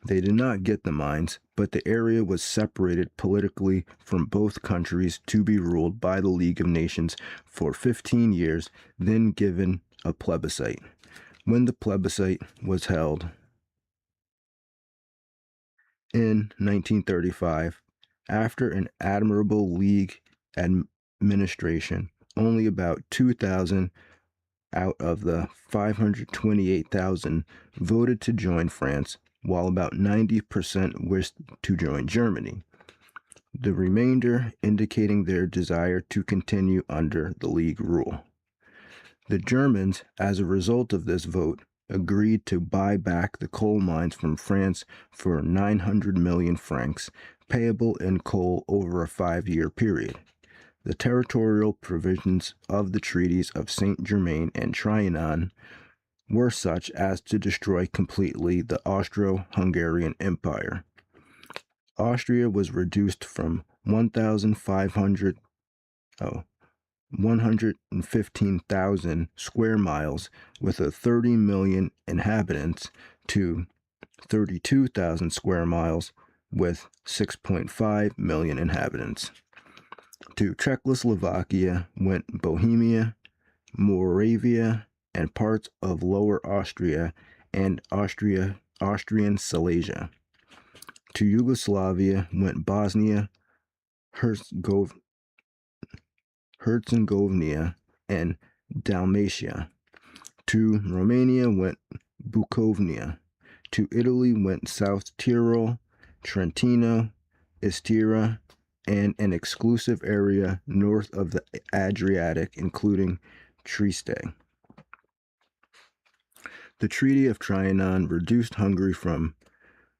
They did not get the mines, but the area was separated politically from both countries to be ruled by the League of Nations for 15 years, then given a plebiscite. When the plebiscite was held in 1935, after an admirable League administration, only about 2,000 out of the 528,000 voted to join France, while about 90% wished to join Germany. the remainder indicating their desire to continue under the League rule. The Germans, as a result of this vote, agreed to buy back the coal mines from France for 900 million francs, payable in coal over a 5-year period. The territorial provisions of the treaties of Saint-Germain and Trianon were such as to destroy completely the Austro-Hungarian Empire. Austria was reduced from 115,000 square miles with 30 million inhabitants to 32,000 square miles with 6.5 million inhabitants. To Czechoslovakia went Bohemia, Moravia, and parts of Lower Austria and Austrian Silesia. To Yugoslavia went Bosnia, Herzegovina, and Dalmatia. To Romania went Bukovina. To Italy went South Tyrol, Trentino, Istria, and an exclusive area north of the Adriatic, including Trieste. The Treaty of Trianon reduced Hungary from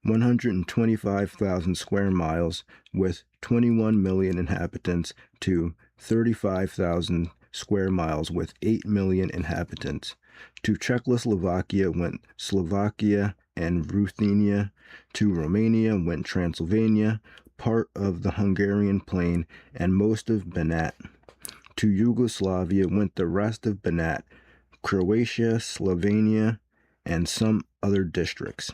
125,000 square miles with 21 million inhabitants to 35,000 square miles with 8 million inhabitants. To Czechoslovakia went Slovakia and Ruthenia. To Romania went Transylvania, part of the Hungarian plain, and most of Banat. To Yugoslavia went the rest of Banat, Croatia, Slovenia, and some other districts.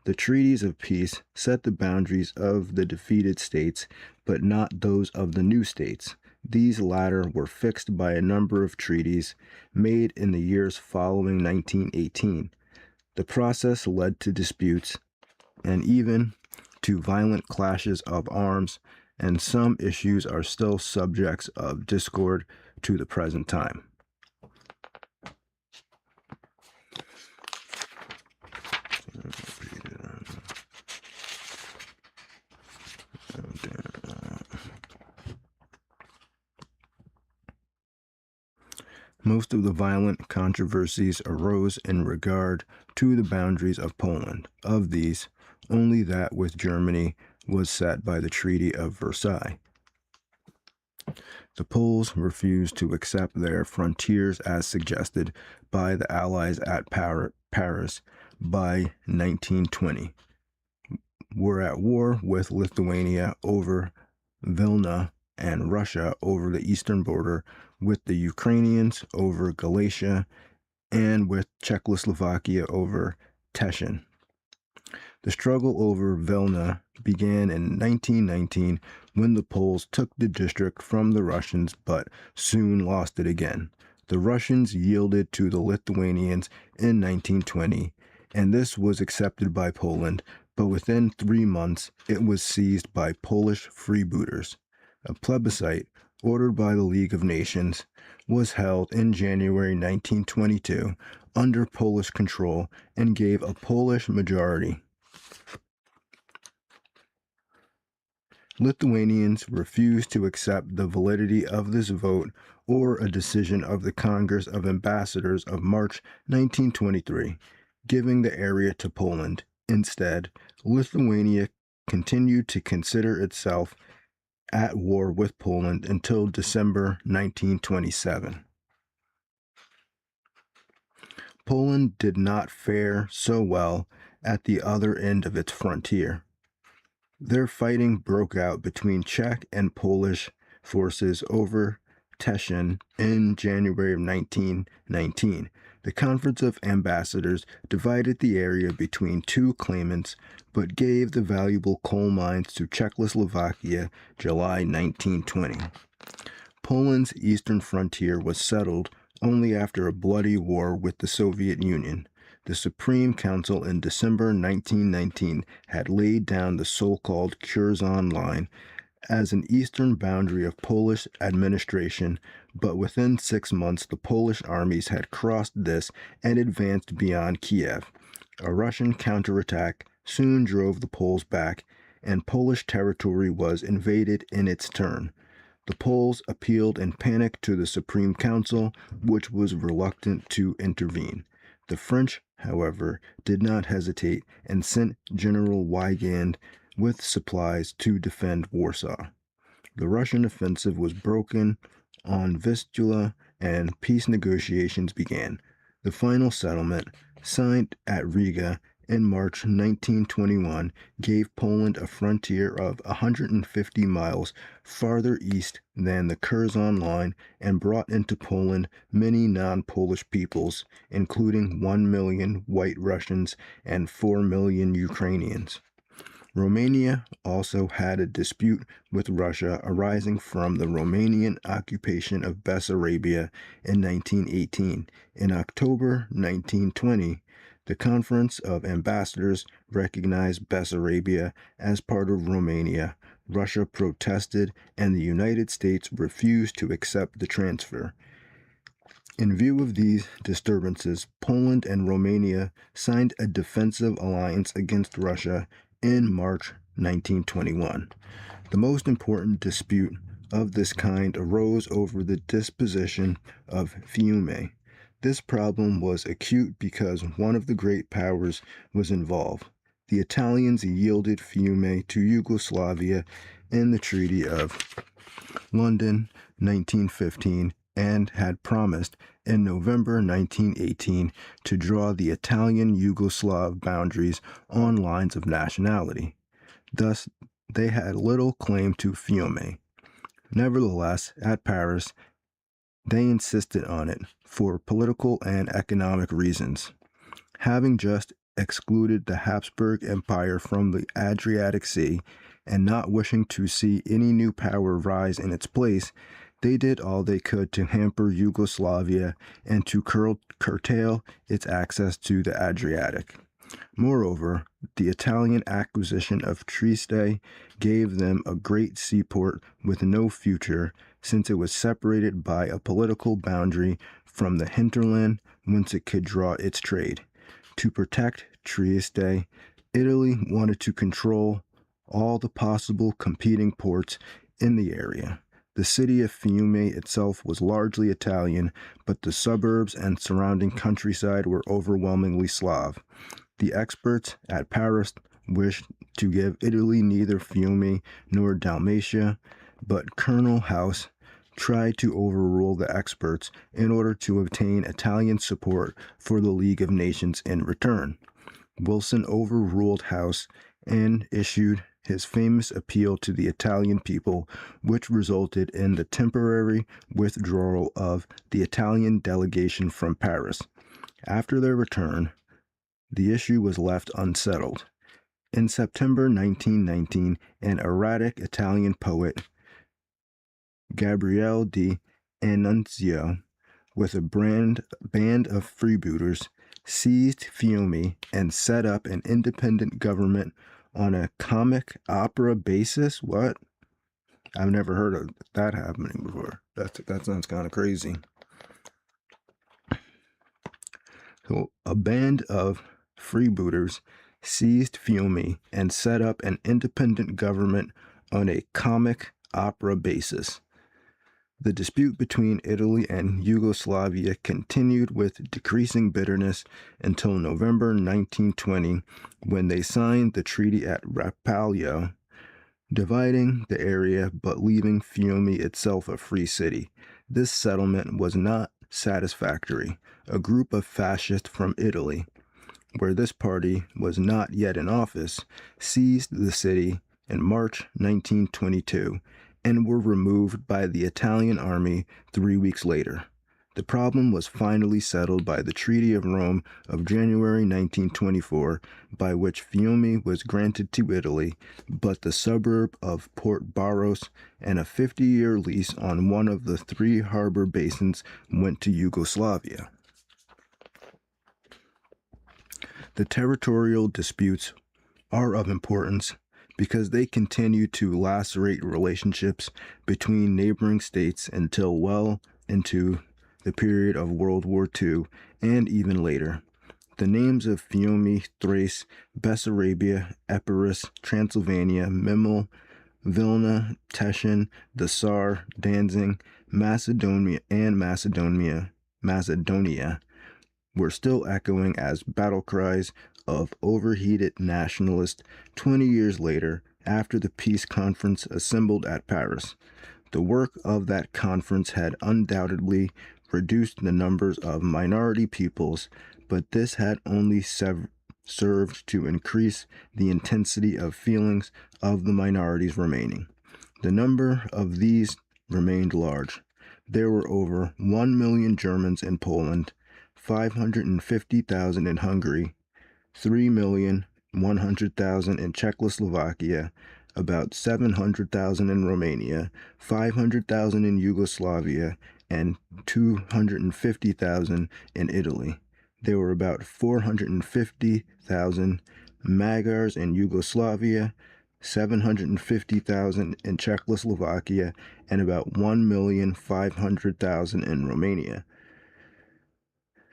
The treaties of peace set the boundaries of the defeated states, but not those of the new states. These latter were fixed by a number of treaties made in the years following 1918. The process led to disputes and even to violent clashes of arms, and some issues are still subjects of discord to the present time. Most of the violent controversies arose in regard to the boundaries of Poland. Of these, only that with Germany was set by the Treaty of Versailles. The Poles refused to accept their frontiers as suggested by the Allies at Paris by 1920. Were at war with Lithuania over Vilna and Russia over the eastern border, with the Ukrainians over Galicia, and with Czechoslovakia over Teschen. The struggle over Vilna began in 1919 when the Poles took the district from the Russians but soon lost it again. The Russians yielded to the Lithuanians in 1920, and this was accepted by Poland, but within 3 months it was seized by Polish freebooters. A plebiscite, ordered by the League of Nations, was held in January 1922 under Polish control and gave a Polish majority. Lithuanians refused to accept the validity of this vote or a decision of the Congress of Ambassadors of March 1923, giving the area to Poland. Instead, Lithuania continued to consider itself at war with Poland until December 1927. Poland did not fare so well at the other end of its frontier. Their fighting broke out between Czech and Polish forces over Teschen in January of 1919. The Conference of Ambassadors divided the area between two claimants, but gave the valuable coal mines to Czechoslovakia July 1920. Poland's eastern frontier was settled only after a bloody war with the Soviet Union. The Supreme Council in December 1919 had laid down the so-called Curzon Line as an eastern boundary of Polish administration, but within 6 months the Polish armies had crossed this and advanced beyond Kiev. A Russian counterattack soon drove the Poles back, and Polish territory was invaded in its turn. The Poles appealed in panic to the Supreme Council, which was reluctant to intervene. The French, however, did not hesitate and sent General Weygand with supplies to defend Warsaw. The Russian offensive was broken on Vistula, and peace negotiations began. The final settlement, signed at Riga in March 1921, gave Poland a frontier of 150 miles farther east than the Curzon line and brought into Poland many non-Polish peoples, including 1 million White Russians and 4 million Ukrainians. Romania also had a dispute with Russia arising from the Romanian occupation of Bessarabia in 1918. In October 1920, the Conference of Ambassadors recognized Bessarabia as part of Romania. Russia protested, and the United States refused to accept the transfer. In view of these disturbances, Poland and Romania signed a defensive alliance against Russia in March 1921. The most important dispute of this kind arose over the disposition of Fiume. This problem was acute because one of the great powers was involved. The Italians yielded Fiume to Yugoslavia in the Treaty of London 1915 and had promised in November 1918 to draw the Italian-Yugoslav boundaries on lines of nationality. Thus, they had little claim to Fiume. Nevertheless, at Paris, they insisted on it for political and economic reasons. Having just excluded the Habsburg Empire from the Adriatic Sea and not wishing to see any new power rise in its place, they did all they could to hamper Yugoslavia and to curtail its access to the Adriatic. Moreover, the Italian acquisition of Trieste gave them a great seaport with no future, since it was separated by a political boundary from the hinterland whence it could draw its trade. To protect Trieste, Italy wanted to control all the possible competing ports in the area. The city of Fiume itself was largely Italian, but the suburbs and surrounding countryside were overwhelmingly Slav. The experts at Paris wished to give Italy neither Fiume nor Dalmatia, but Colonel House tried to overrule the experts in order to obtain Italian support for the League of Nations in return. Wilson overruled House and issued his famous appeal to the Italian people, which resulted in the temporary withdrawal of the Italian delegation from Paris. After their return, the issue was left unsettled. In September 1919, an erratic Italian poet, Gabriele d'Annunzio, with a band of freebooters, seized Fiume and set up an independent government on a comic opera basis. What? I've never heard of that happening before. That sounds kind of crazy. So, a band of freebooters seized Fiume and set up an independent government on a comic opera basis. The dispute between Italy and Yugoslavia continued with decreasing bitterness until November 1920, when they signed the treaty at Rapallo, dividing the area but leaving Fiume itself a free city. This settlement was not satisfactory. A group of fascists from Italy, where this party was not yet in office, seized the city in March 1922 and were removed by the Italian army 3 weeks later. The problem was finally settled by the Treaty of Rome of January 1924, by which Fiume was granted to Italy, but the suburb of Port Barros and a 50-year lease on one of the 3 harbor basins went to Yugoslavia. The territorial disputes are of importance because they continue to lacerate relationships between neighboring states until well into the period of World War II and even later. The names of Fiume, Thrace, Bessarabia, Epirus, Transylvania, Memel, Vilna, Teshin, Dasar, Danzig, Macedonia were still echoing as battle cries of overheated nationalists 20 years later after the peace conference assembled at Paris. The work of that conference had undoubtedly reduced the numbers of minority peoples, but this had only served to increase the intensity of feelings of the minorities remaining. The number of these remained large. There were over 1 million Germans in Poland, 550,000 in Hungary, 3,100,000 in Czechoslovakia, about 700,000 in Romania, 500,000 in Yugoslavia, and 250,000 in Italy. There were about 450,000 Magyars in Yugoslavia, 750,000 in Czechoslovakia, and about 1,500,000 in Romania.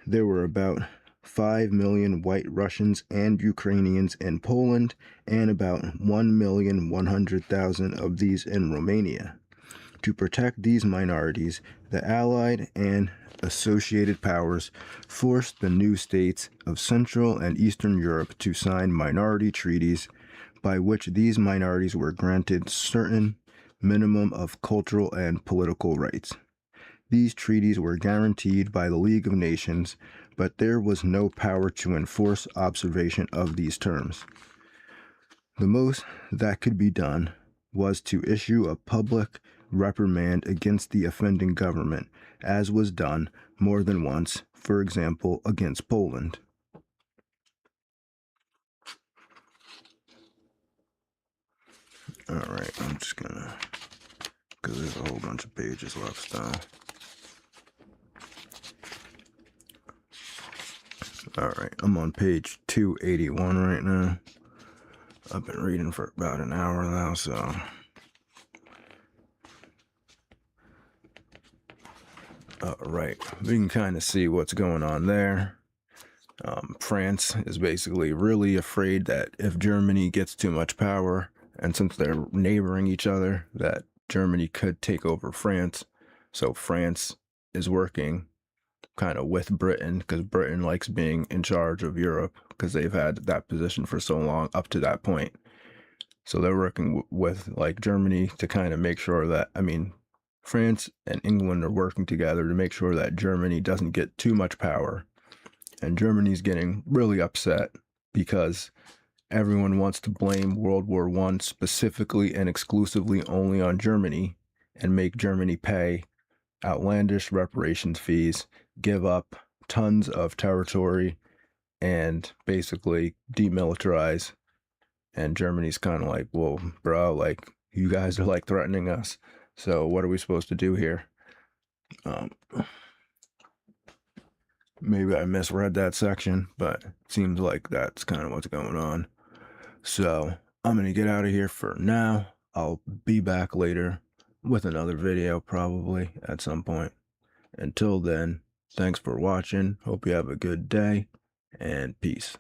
There were about 5 million white Russians and Ukrainians in Poland, and about 1,100,000 of these in Romania. To protect these minorities, the Allied and associated powers forced the new states of Central and Eastern Europe to sign minority treaties by which these minorities were granted certain minimum of cultural and political rights. These treaties were guaranteed by the League of Nations, but there was no power to enforce observation of these terms. The most that could be done was to issue a public reprimand against the offending government, as was done more than once, for example, against Poland. All right, I'm just gonna, because there's a whole bunch of pages left still. All right, I'm on page 281 right now. I've been reading for about an hour now, so all right, we can kind of see what's going on there. France is basically really afraid that if Germany gets too much power, and since they're neighboring each other, that Germany could take over France. So France is working kind of with Britain, because Britain likes being in charge of Europe because they've had that position for so long up to that point. So they're working with like Germany to kind of make sure that, France and England are working together to make sure that Germany doesn't get too much power. And Germany's getting really upset because everyone wants to blame World War I specifically and exclusively only on Germany and make Germany pay outlandish reparations fees, give up tons of territory, and basically demilitarize. And Germany's kind of like, well, bro, like, you guys are like threatening us. So what are we supposed to do here? Maybe I misread that section, but it seems like that's kind of what's going on. So I'm going to get out of here for now. I'll be back later with another video probably at some point. Until then, thanks for watching. Hope you have a good day, and peace.